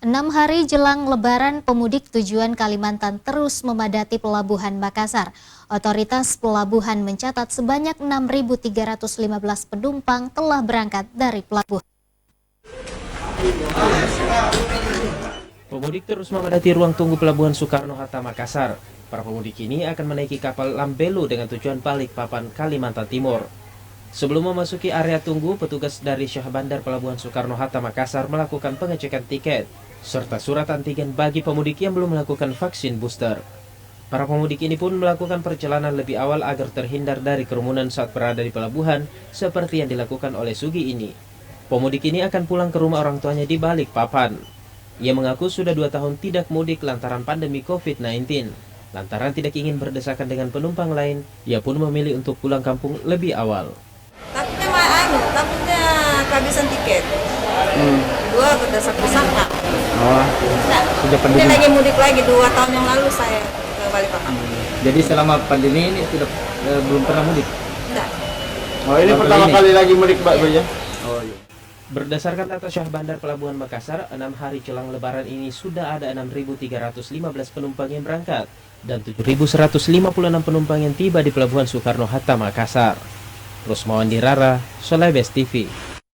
6 hari jelang Lebaran, pemudik tujuan Kalimantan terus memadati Pelabuhan Makassar. Otoritas pelabuhan mencatat sebanyak 6.315 penumpang telah berangkat dari pelabuhan. Pemudik terus memadati ruang tunggu Pelabuhan Soekarno-Hatta Makassar. Para pemudik ini akan menaiki kapal Lambelu dengan tujuan Balikpapan, Kalimantan Timur. Sebelum memasuki area tunggu, petugas dari Syah Bandar Pelabuhan Soekarno-Hatta Makassar melakukan pengecekan tiket serta surat antigen bagi pemudik yang belum melakukan vaksin booster. Para pemudik ini pun melakukan perjalanan lebih awal agar terhindar dari kerumunan saat berada di pelabuhan, seperti yang dilakukan oleh Sugi ini. Pemudik ini akan pulang ke rumah orang tuanya di Balikpapan. Ia mengaku sudah 2 tahun tidak mudik lantaran pandemi COVID-19. Lantaran tidak ingin berdesakan dengan penumpang lain, ia pun memilih untuk pulang kampung lebih awal. Takutnya kehabisan tiket. Kedua berdesak-desakan. Sudah pandemi. Ini lagi mudik lagi 2 tahun yang lalu saya ke Balikpapan. Jadi selama pandemi ini sudah belum pernah mudik? Enggak. Oh, ini pertama kali lagi mudik, Mbak ya? Oh iya. Berdasarkan data Syah Bandar Pelabuhan Makassar, 6 hari jelang Lebaran ini sudah ada 6.315 penumpang yang berangkat dan 7.156 penumpang yang tiba di Pelabuhan Soekarno-Hatta Makassar. Rusmawan Dirara, Solebes TV.